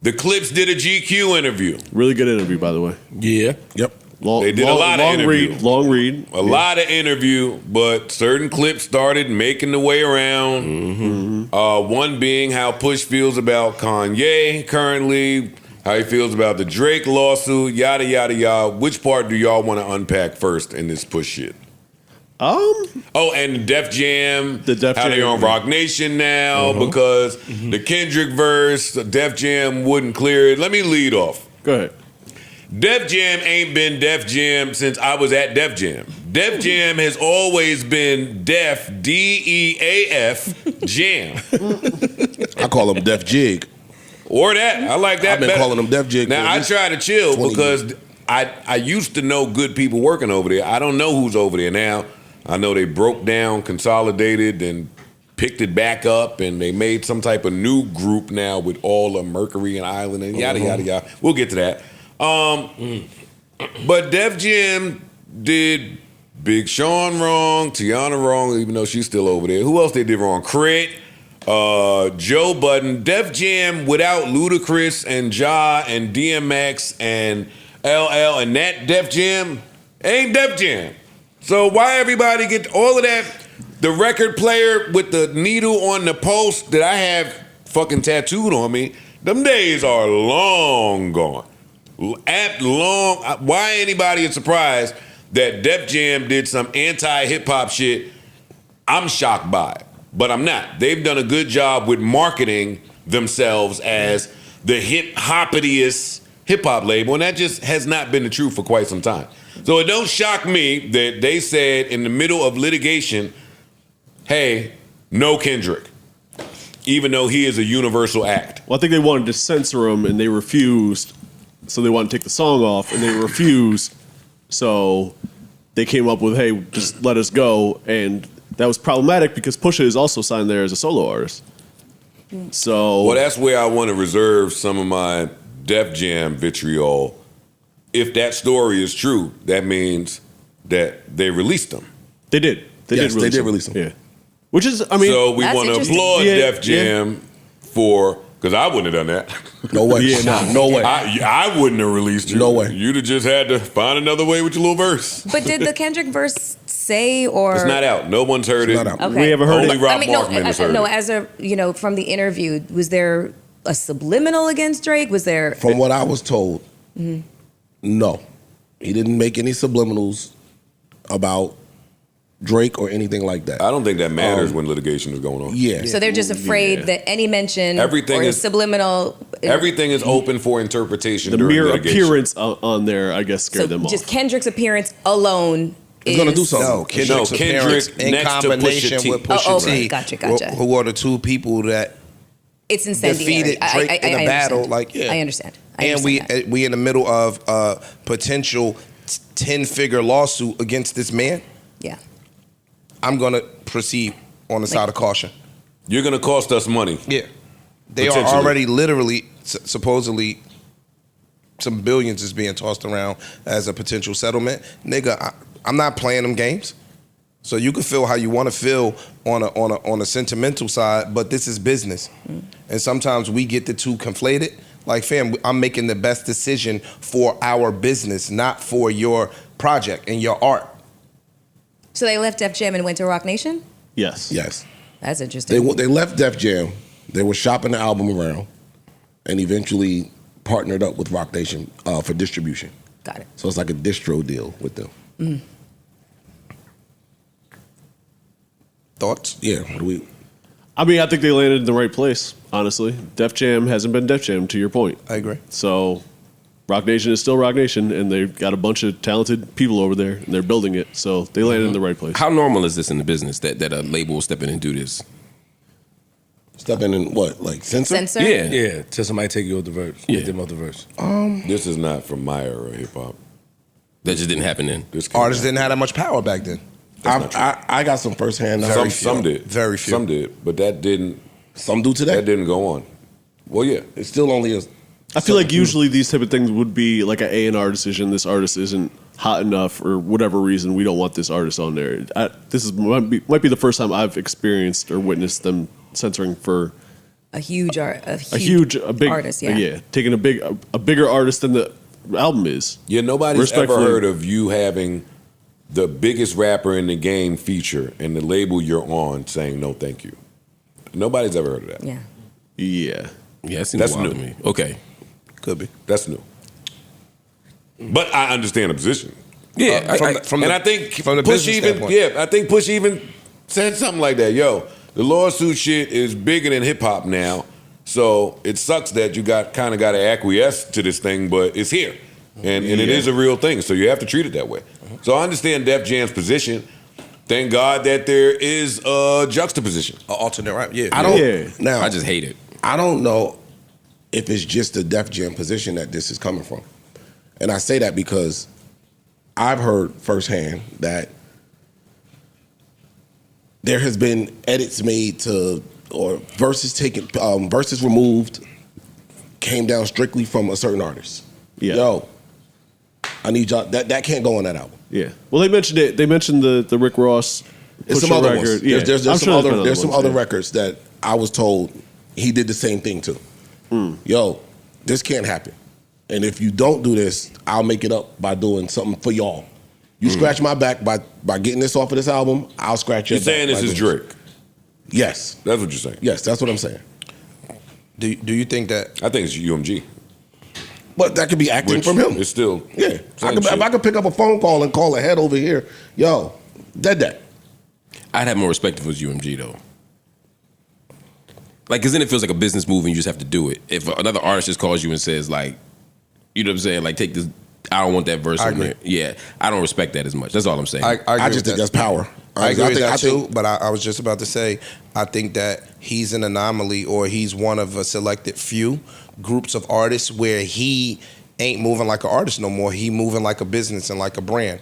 The Clipse did a GQ interview. Really good interview, by the way. Yeah. Yep. They did a lot of interview. Long read. A lot of interview, but certain clips started making the way around. Mm-hmm. One being how Push feels about Kanye currently, how he feels about the Drake lawsuit, yada, yada, yada. Which part do y'all want to unpack first in this Push shit? Oh, and the Def Jam. How they're on Roc Nation now because the Kendrick verse, the Def Jam wouldn't clear it. Let me lead off. Go ahead. Def Jam ain't been Def Jam since I was at Def Jam. Def Jam has always been Def, D-E-A-F, Jam. I call him Def Jig. Or that. I like that I've been better. calling him Def Jig. Now, I try to chill because I used to know good people working over there. I don't know who's over there now. I know they broke down, consolidated, and picked it back up, and they made some type of new group now with all of Mercury and Island and yada, yada, yada. We'll get to that. But Def Jam did Big Sean wrong, Tiana wrong, even though she's still over there. Who else they did wrong? Crit, Joe Budden. Def Jam without Ludacris and Ja and DMX and LL and that Def Jam ain't Def Jam. So why everybody get all of that? The record player with the needle on the post that I have fucking tattooed on me, them days are long gone. Why anybody is surprised that Def Jam did some anti-hip hop shit? I'm shocked by it, but I'm not. They've done a good job with marketing themselves as the hip-hoppiest hip-hop label, and that just has not been the truth for quite some time. So it don't shock me that they said in the middle of litigation, hey, no Kendrick, even though he is a universal act. Well, I think they wanted to censor him, and they refused. So they wanted to take the song off, and they refused. So they came up with, hey, just let us go. And that was problematic because Pusha is also signed there as a solo artist. So, well, that's where I want to reserve some of my Def Jam vitriol. If that story is true, that means that they released them. They did. They did release them. Yeah. Which is, I mean, so we want to applaud Def Jam for, because I wouldn't have done that. No way. No way. I wouldn't have released you. No way. You'd have just had to find another way with your little verse. But did the Kendrick verse say or? It's not out. No one's heard it. Not out. Okay. We haven't heard Only it. Rob Markman has heard it. No, as a, from the interview, was there a subliminal against Drake? Was there? From what I was told, no. He didn't make any subliminals about Drake or anything like that. I don't think that matters when litigation is going on. Yeah. So they're just afraid that any mention Everything or is subliminal. Everything is open for interpretation. The during mere litigation. appearance on there, I guess, scared them off. Just Kendrick's appearance alone He's going to do something. No, Kendrick's appearance in next to combination Pusha T. with Pusha T, right. Gotcha. who are the two people that It's incendiary. defeated Drake in a battle. Understand. Like, yeah. I understand. And we in the middle of a potential 10-figure lawsuit against this man. Yeah. I'm going to proceed on the side of caution. You're going to cost us money. Yeah. They are already literally, supposedly, some billions is being tossed around as a potential settlement. Nigga, I'm not playing them games. So you can feel how you want to feel on a sentimental side, but this is business. And sometimes we get the two conflated. Like, fam, I'm making the best decision for our business, not for your project and your art. So they left Def Jam and went to Roc Nation? Yes. Yes. That's interesting. They left Def Jam. They were shopping the album around and eventually partnered up with Roc Nation for distribution. Got it. So it's like a distro deal with them. Thoughts? Yeah. I mean, I think they landed in the right place, honestly. Def Jam hasn't been Def Jam, to your point. I agree. So Roc Nation is still Roc Nation, and they've got a bunch of talented people over there, and they're building it. So they landed in the right place. How normal is this in the business that a label will step in and do this? Step in and what? Like censor? Censor? Yeah, till somebody take you off the verse. Yeah. Take them off the verse. This is not from my era of hip hop. That just didn't happen then. Artists didn't have that much power back then. I got some firsthand knowledge. Some did. Very few. Some did, but that didn't. Some do today. That didn't go on. Well, yeah. It still only is. I feel like usually these type of things would be like an A&R decision. This artist isn't hot enough, or whatever reason, we don't want this artist on there. This might be the first time I've experienced or witnessed them censoring for a huge big artist. Yeah. taking a bigger artist than the album is. Yeah, nobody's ever Respectfully. heard of you having the biggest rapper in the game feature and the label you're on saying no thank you. Nobody's ever heard of that. Yeah. Yeah. Yeah, it seems That's wild new. to me. Okay. Could be. That's new. But I understand the position. Yeah, I think from the Push business even standpoint. I think Push even said something like that. Yo, the lawsuit shit is bigger than hip hop now. So it sucks that you got to acquiesce to this thing, but it's here. And it is a real thing. So you have to treat it that way. So I understand Def Jam's position. Thank God that there is a juxtaposition. An alternate rap. Yeah. I don't. Yeah. Now, I just hate it. I don't know if it's just the Def Jam position that this is coming from. And I say that because I've heard firsthand that there has been edits made to, or verses taken, verses removed, came down strictly from a certain artist. Yeah. Yo, I need y'all, that can't go on that album. Yeah. Well, they mentioned it. They mentioned the Rick Ross. There's some Pusha other record. ones. Yeah. There's I'm some sure other, been there's some ones, other yeah. records that I was told he did the same thing to. Yo, this can't happen. And if you don't do this, I'll make it up by doing something for y'all. You scratch my back by getting this off of this album, I'll scratch your You're back. saying this by is doing Drake. Yes. That's what you're saying. Yes, that's what I'm saying. Do you think that? I think it's UMG. But that could be acting Which from him. It's still Yeah. same If shit. I could pick up a phone call and call a head over here, yo, dead. I'd have more respect if it was UMG though. Like, cause then it feels like a business move and you just have to do it. If another artist just calls you and says like, you know what I'm saying, like take this, I don't want that verse I on agree. there. Yeah, I don't respect that as much. That's all I'm saying. I agree I with just think that. that's power. I agree with that think- too, but I was just about to say, I think that he's an anomaly, or he's one of a selected few groups of artists where he ain't moving like an artist no more. He moving like a business and like a brand.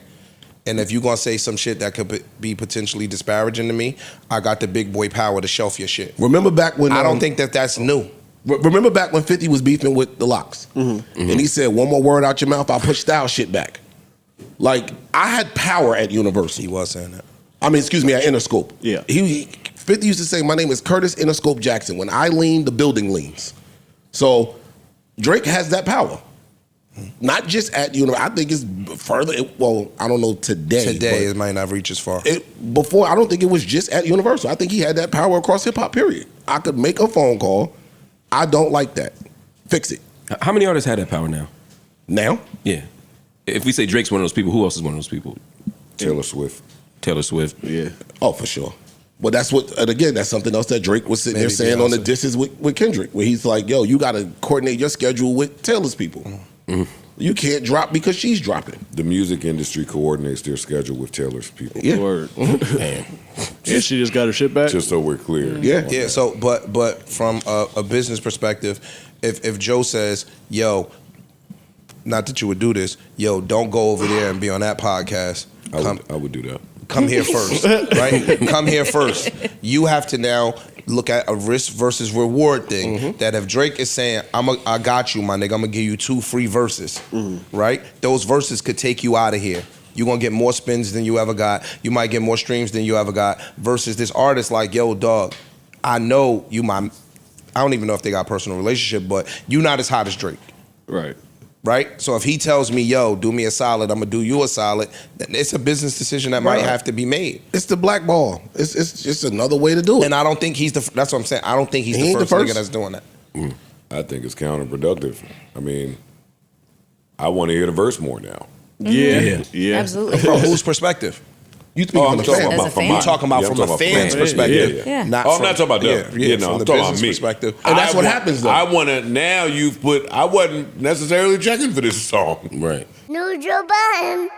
And if you're gonna say some shit that could be potentially disparaging to me, I got the big boy power to shelf your shit. Remember back when I don't think that that's new. Remember back when 50 was beefing with the Locks, and he said, "One more word out your mouth, I'll push style shit back." Like, I had power at University. He was saying that. I mean, excuse me, at Interscope. Yeah. 50 used to say, "My name is Curtis Interscope Jackson. When I lean, the building leans." So Drake has that power. Not just at University. I think it's further. Well, I don't know today. Today, but it might not reach as far. before, I don't think it was just at Universal. I think he had that power across hip hop. Period. I could make a phone call. I don't like that. Fix it How many artists have that power now? now. Yeah. If we say Drake's one of those people, who else is one of those people? Taylor Swift. Taylor Swift. Yeah. Oh, for sure. Well, that's what, and again, that's something else that Drake was sitting Maybe there saying on the Beyonce. disses with Kendrick, where he's like, "Yo, you got to coordinate your schedule with Taylor's people. You can't drop because she's dropping." The music industry coordinates their schedule with Taylor's people. Yeah. Word. Damn. And she just got her shit back. Just so we're clear. Yeah. Yeah. So, but from a business perspective, if Joe says, "Yo," not that you would do this, "Yo, don't go over there and be on that podcast. I would do that. Come here first, right? Come here first." You have to now look at a risk versus reward thing. That if Drake is saying, I got you, my nigga, I'm gonna give you 2 free verses, right? Those verses could take you out of here. You're gonna get more spins than you ever got. You might get more streams than you ever got. Versus this artist like, "Yo, dog, I know you I don't even know if they got a personal relationship, but you not as hot as Drake." Right. Right? So if he tells me, "Yo, do me a solid, I'm gonna do you a solid," then it's a business decision that might Right. have to be made. It's the black ball. It's just another way to do it. And I don't think that's what I'm saying. I don't think he's He the ain't the first nigga first. that's doing that. I think it's counterproductive. I mean, I want to hear the verse more now. Yeah. Yeah. Absolutely. From whose perspective? You speak Oh, from I'm the talking fan. As a about from fan. my. You talking about I'm from talking a about fan's fan. perspective. Yeah. Not Oh, I'm from- not talking about them. Yeah, No, from I'm the talking business about me. perspective. And that's I what want- happens, though. I want to, now you've put, I wasn't necessarily checking for this song. Right. New Joe Budden.